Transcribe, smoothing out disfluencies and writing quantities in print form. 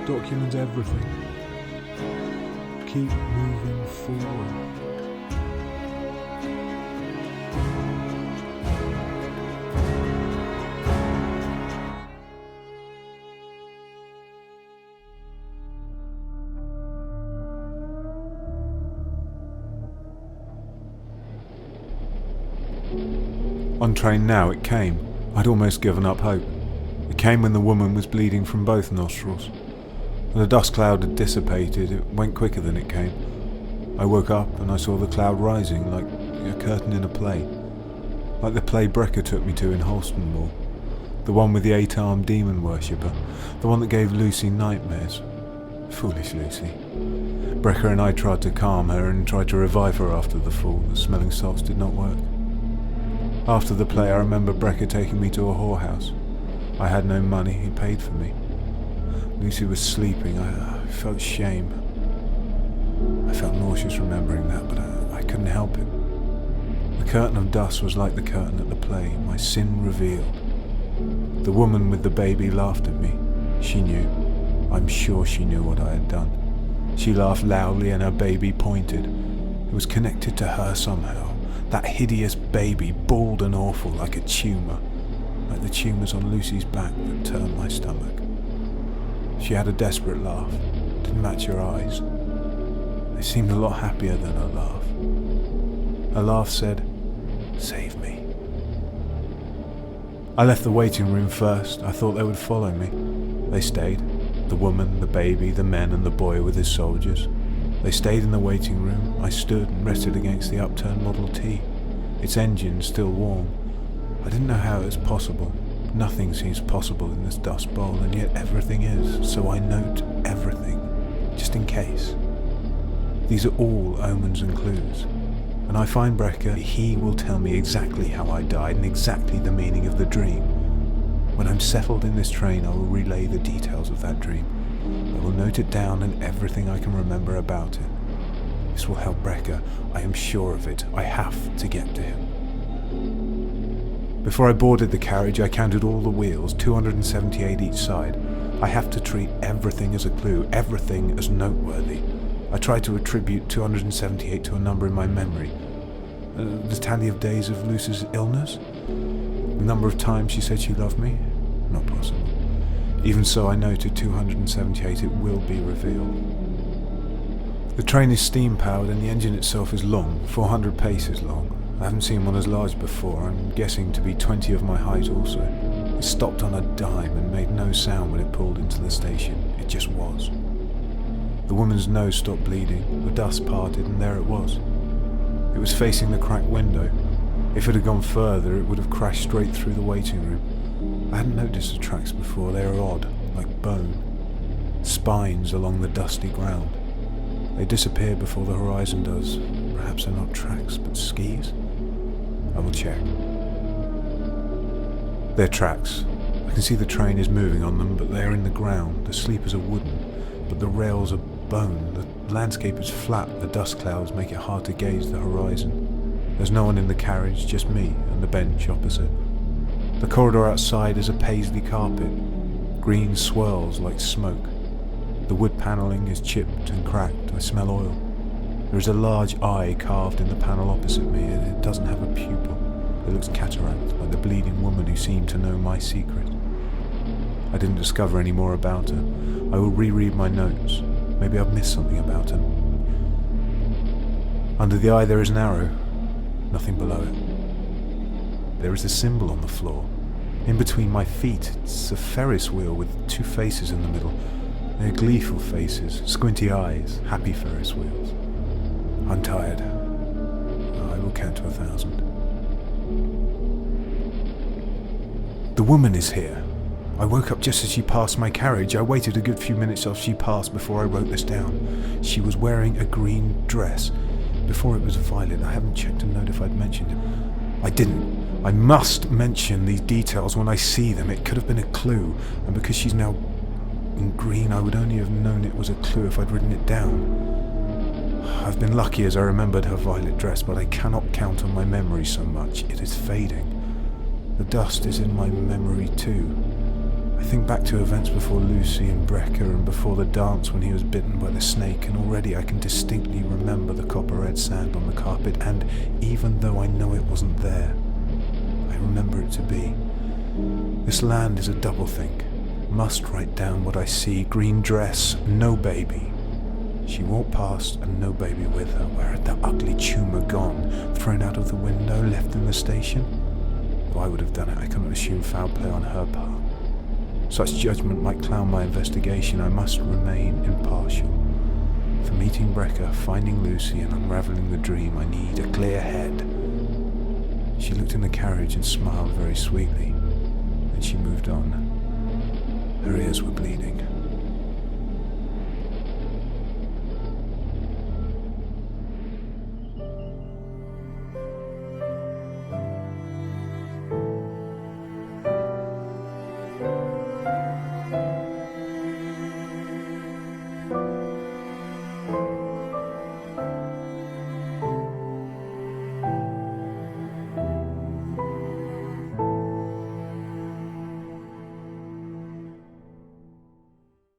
Document everything. Keep moving forward. On train now, it came. I'd almost given up hope. It came when the woman was bleeding from both nostrils. When the dust cloud had dissipated, it went quicker than it came. I woke up and I saw the cloud rising like a curtain in a play. Like the play Brecker took me to in Holstonwall. The one with the 8-armed demon worshipper. The one that gave Lucy nightmares. Foolish Lucy. Brecker and I tried to calm her and tried to revive her after the fall. The smelling salts did not work. After the play, I remember Brecker taking me to a whorehouse. I had no money, he paid for me. Lucy was sleeping. I felt shame. I felt nauseous remembering that, but I couldn't help it. The curtain of dust was like the curtain at the play, my sin revealed. The woman with the baby laughed at me. She knew. I'm sure she knew what I had done. She laughed loudly and her baby pointed. It was connected to her somehow. That hideous baby, bald and awful, like a tumour. Like the tumours on Lucy's back that turned my stomach. She had a desperate laugh. Didn't match her eyes. They seemed a lot happier than her laugh. Her laugh said, "Save me." I left the waiting room first. I thought they would follow me. They stayed. The woman, the baby, the men and the boy with his soldiers. They stayed in the waiting room. I stood and rested against the upturned Model T, its engine still warm. I didn't know how it was possible. Nothing seems possible in this dust bowl, and yet everything is, so I note everything, just in case. These are all omens and clues. And I find Brecker. He will tell me exactly how I died and exactly the meaning of the dream. When I'm settled in this train, I will relay the details of that dream. I will note it down and everything I can remember about it. This will help Brecker. I am sure of it. I have to get to him. Before I boarded the carriage, I counted all the wheels, 278 each side. I have to treat everything as a clue, everything as noteworthy. I tried to attribute 278 to a number in my memory. The tally of days of Lucy's illness? The number of times she said she loved me? Not possible. Even so, I noted 278. It will be revealed. The train is steam-powered and the engine itself is long, 400 paces long. I haven't seen one as large before. I'm guessing to be 20 of my height also. It stopped on a dime and made no sound when it pulled into the station. It just was. The woman's nose stopped bleeding, the dust parted, and there it was. It was facing the cracked window. If it had gone further, it would have crashed straight through the waiting room. I hadn't noticed the tracks before. They are odd, like bone. Spines along the dusty ground. They disappear before the horizon does. Perhaps they're not tracks, but skis? I will check. They're tracks. I can see the train is moving on them, but they are in the ground. The sleepers are wooden, but the rails are bone. The landscape is flat. The dust clouds make it hard to gauge the horizon. There's no one in the carriage, just me and the bench opposite. The corridor outside is a paisley carpet. Green swirls like smoke. The wood panelling is chipped and cracked. I smell oil. There is a large eye carved in the panel opposite me. It doesn't have a pupil. It looks cataract, like the bleeding woman who seemed to know my secret. I didn't discover any more about her. I will reread my notes. Maybe I've missed something about her. Under the eye there is an arrow. Nothing below it. There is a symbol on the floor. In between my feet, it's a Ferris wheel with two faces in the middle. They're gleeful faces, squinty eyes, happy Ferris wheels. I'm tired. I will count to 1,000. The woman is here. I woke up just as she passed my carriage. I waited a good few minutes after she passed before I wrote this down. She was wearing a green dress. Before it was violet. I haven't checked to note if I'd mentioned it. I didn't. I must mention these details when I see them. It could have been a clue, and because she's now in green, I would only have known it was a clue if I'd written it down. I've been lucky as I remembered her violet dress, but I cannot count on my memory so much. It is fading. The dust is in my memory too. I think back to events before Lucy and Brecker and before the dance when he was bitten by the snake, and already I can distinctly remember the copper-red sand on the carpet, and even though I know it wasn't there, I remember it to be. This land is a doublethink. Must write down what I see. Green dress, no baby. She walked past and no baby with her. Where had that ugly tumour gone? Thrown out of the window, left in the station? Though I would have done it, I couldn't assume foul play on her part. Such judgment might cloud my investigation. I must remain impartial. For meeting Brecker, finding Lucy and unravelling the dream, I need a clear head. She looked in the carriage and smiled very sweetly. Then she moved on. Her ears were bleeding.